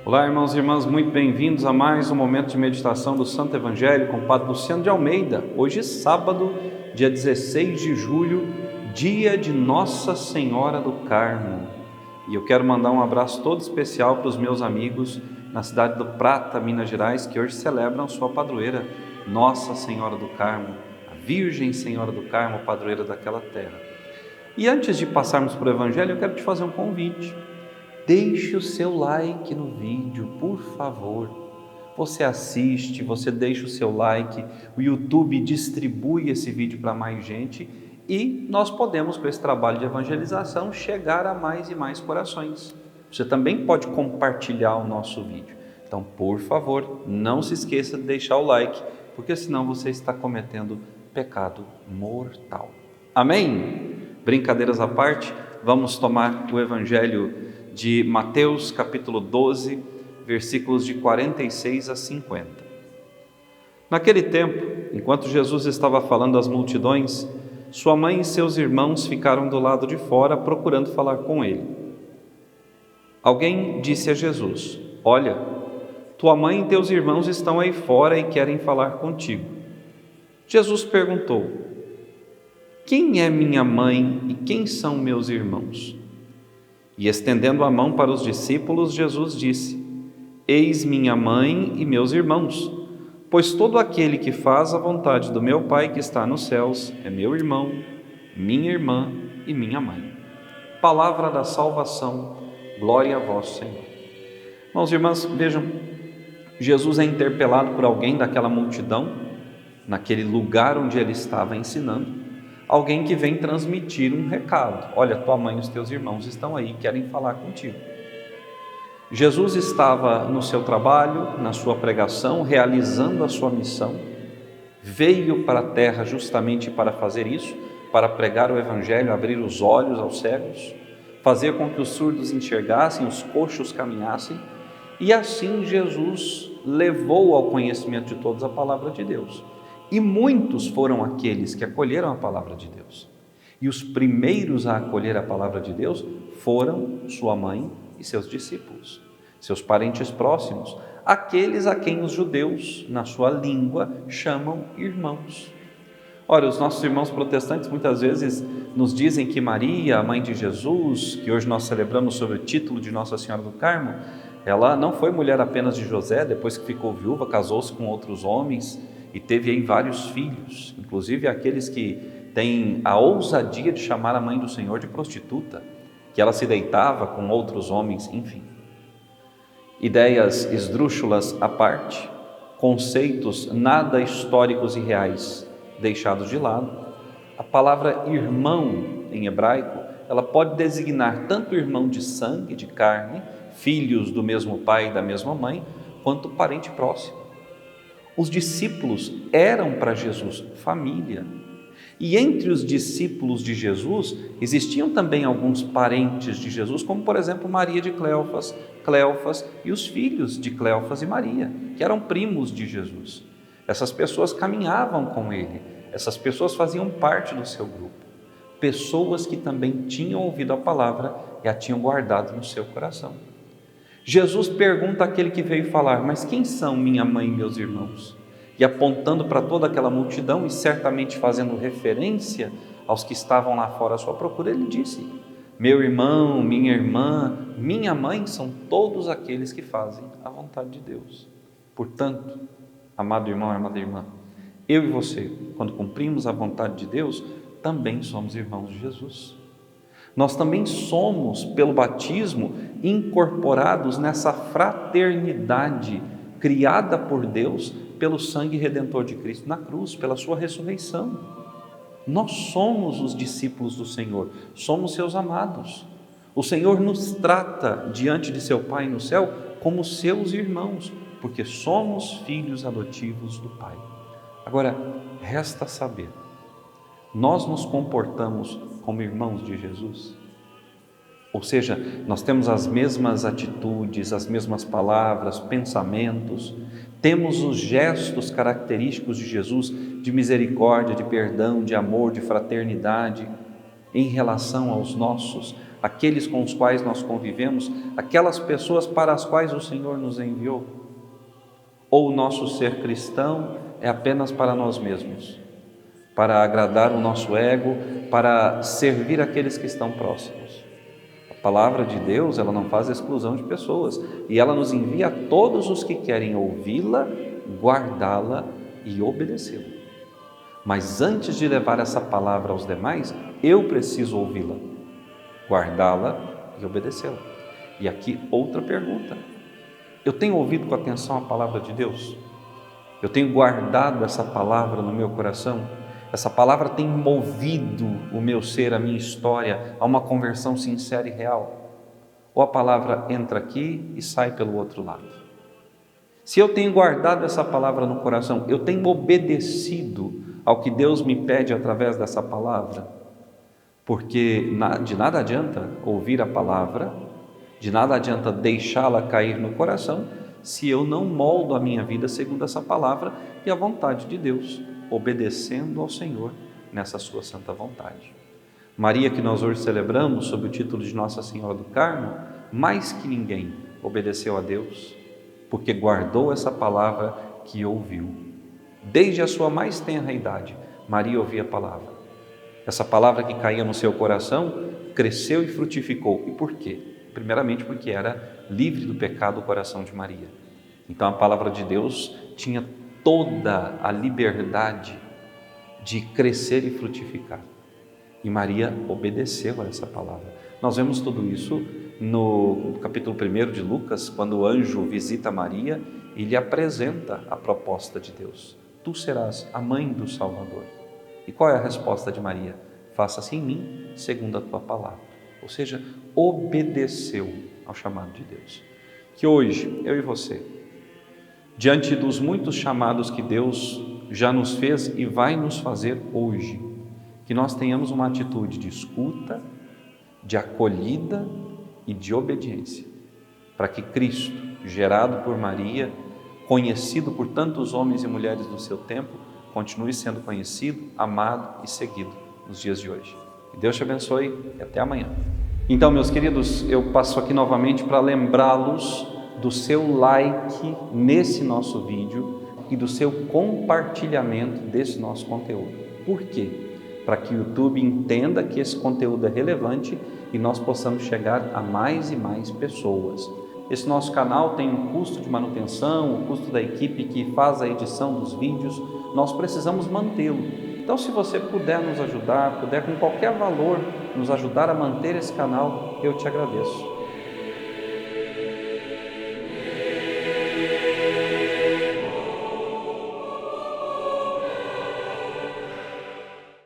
Olá, irmãos e irmãs, muito bem-vindos a mais um momento de meditação do Santo Evangelho com o Padre Luciano de Almeida. Hoje, sábado, dia 16 de julho, dia de Nossa Senhora do Carmo. E eu quero mandar um abraço todo especial para os meus amigos na cidade do Prata, Minas Gerais, que hoje celebram sua padroeira, Nossa Senhora do Carmo, a Virgem Senhora do Carmo, padroeira daquela terra. E antes de passarmos para o Evangelho, eu quero te fazer um convite. Deixe o seu like no vídeo, por favor. Você assiste, você deixa o seu like, o YouTube distribui esse vídeo para mais gente e nós podemos, com esse trabalho de evangelização, chegar a mais e mais corações. Você também pode compartilhar o nosso vídeo. Então, por favor, não se esqueça de deixar o like, porque senão você está cometendo pecado mortal. Amém? Brincadeiras à parte, vamos tomar o Evangelho de Mateus, capítulo 12, versículos de 46 a 50. Naquele tempo, enquanto Jesus estava falando às multidões, sua mãe e seus irmãos ficaram do lado de fora procurando falar com ele. Alguém disse a Jesus: "Olha, tua mãe e teus irmãos estão aí fora e querem falar contigo." Jesus perguntou: "Quem é minha mãe e quem são meus irmãos?" E estendendo a mão para os discípulos, Jesus disse: "Eis minha mãe e meus irmãos, pois todo aquele que faz a vontade do meu Pai que está nos céus é meu irmão, minha irmã e minha mãe." Palavra da salvação, glória a vós, Senhor. Irmãos e irmãs, vejam, Jesus é interpelado por alguém daquela multidão, naquele lugar onde ele estava ensinando, alguém que vem transmitir um recado. Olha, tua mãe e os teus irmãos estão aí, querem falar contigo. Jesus estava no seu trabalho, na sua pregação, realizando a sua missão, veio para a terra justamente para fazer isso, para pregar o Evangelho, abrir os olhos aos cegos, fazer com que os surdos enxergassem, os coxos caminhassem, e assim Jesus levou ao conhecimento de todos a palavra de Deus. E muitos foram aqueles que acolheram a palavra de Deus. E os primeiros a acolher a palavra de Deus foram sua mãe e seus discípulos, seus parentes próximos, aqueles a quem os judeus, na sua língua, chamam irmãos. Ora, os nossos irmãos protestantes muitas vezes nos dizem que Maria, a mãe de Jesus, que hoje nós celebramos sob o título de Nossa Senhora do Carmo, ela não foi mulher apenas de José, depois que ficou viúva, casou-se com outros homens e teve aí vários filhos, inclusive aqueles que têm a ousadia de chamar a mãe do Senhor de prostituta, que ela se deitava com outros homens, enfim. Ideias esdrúxulas à parte, conceitos nada históricos e reais deixados de lado, a palavra irmão em hebraico, ela pode designar tanto irmão de sangue, de carne, filhos do mesmo pai e da mesma mãe, quanto parente próximo. Os discípulos eram para Jesus família. E entre os discípulos de Jesus existiam também alguns parentes de Jesus, como por exemplo Maria de Cleofas, Cleofas e os filhos de Cleofas e Maria, que eram primos de Jesus. Essas pessoas caminhavam com ele, essas pessoas faziam parte do seu grupo. Pessoas que também tinham ouvido a palavra e a tinham guardado no seu coração. Jesus pergunta àquele que veio falar: "Mas quem são minha mãe e meus irmãos?" E apontando para toda aquela multidão e certamente fazendo referência aos que estavam lá fora à sua procura, ele disse: "Meu irmão, minha irmã, minha mãe são todos aqueles que fazem a vontade de Deus." Portanto, amado irmão, amada irmã, eu e você, quando cumprimos a vontade de Deus, também somos irmãos de Jesus. Nós também somos, pelo batismo, incorporados nessa fraternidade criada por Deus pelo sangue redentor de Cristo na cruz, pela sua ressurreição. Nós somos os discípulos do Senhor, somos seus amados. O Senhor nos trata diante de seu Pai no céu como seus irmãos, porque somos filhos adotivos do Pai. Agora, resta saber, nós nos comportamos como irmãos de Jesus? Ou seja, nós temos as mesmas atitudes, as mesmas palavras, pensamentos, temos os gestos característicos de Jesus, de misericórdia, de perdão, de amor, de fraternidade. em relação aos nossos, aqueles com os quais nós convivemos, aquelas pessoas para as quais o Senhor nos enviou? Ou o nosso ser cristão é apenas para nós mesmos, para agradar o nosso ego, para servir aqueles que estão próximos? A palavra de Deus, ela não faz exclusão de pessoas, e ela nos envia a todos os que querem ouvi-la, guardá-la e obedecê-la. Mas antes de levar essa palavra aos demais, eu preciso ouvi-la, guardá-la e obedecê-la. E aqui outra pergunta: eu tenho ouvido com atenção a palavra de Deus? Eu tenho guardado essa palavra no meu coração? Essa palavra tem movido o meu ser, a minha história, a uma conversão sincera e real? Ou a palavra entra aqui e sai pelo outro lado? Se eu tenho guardado essa palavra no coração, eu tenho obedecido ao que Deus me pede através dessa palavra? Porque de nada adianta ouvir a palavra, de nada adianta deixá-la cair no coração, se eu não moldo a minha vida segundo essa palavra e a vontade de Deus, obedecendo ao Senhor nessa sua santa vontade. Maria, que nós hoje celebramos sob o título de Nossa Senhora do Carmo, mais que ninguém obedeceu a Deus, porque guardou essa palavra que ouviu. Desde a sua mais tenra idade, Maria ouvia a palavra. Essa palavra que caía no seu coração cresceu e frutificou. E por quê? Primeiramente porque era livre do pecado o coração de Maria. Então a palavra de Deus tinha toda a liberdade de crescer e frutificar. E Maria obedeceu a essa palavra. Nós vemos tudo isso no capítulo 1 de Lucas, quando o anjo visita Maria e lhe apresenta a proposta de Deus: tu serás a mãe do Salvador. E qual é a resposta de Maria? Faça-se em mim segundo a tua palavra. Ou seja, obedeceu ao chamado de Deus. Que hoje, eu e você, diante dos muitos chamados que Deus já nos fez e vai nos fazer hoje, que nós tenhamos uma atitude de escuta, de acolhida e de obediência, para que Cristo, gerado por Maria, conhecido por tantos homens e mulheres do seu tempo, continue sendo conhecido, amado e seguido nos dias de hoje. Que Deus te abençoe e até amanhã. Então, meus queridos, eu passo aqui novamente para lembrá-los do seu like nesse nosso vídeo e do seu compartilhamento desse nosso conteúdo. Por quê? Para que o YouTube entenda que esse conteúdo é relevante e nós possamos chegar a mais e mais pessoas. Esse nosso canal tem um custo de manutenção, o custo da equipe que faz a edição dos vídeos, nós precisamos mantê-lo. Então, se você puder nos ajudar, puder com qualquer valor nos ajudar a manter esse canal, eu te agradeço.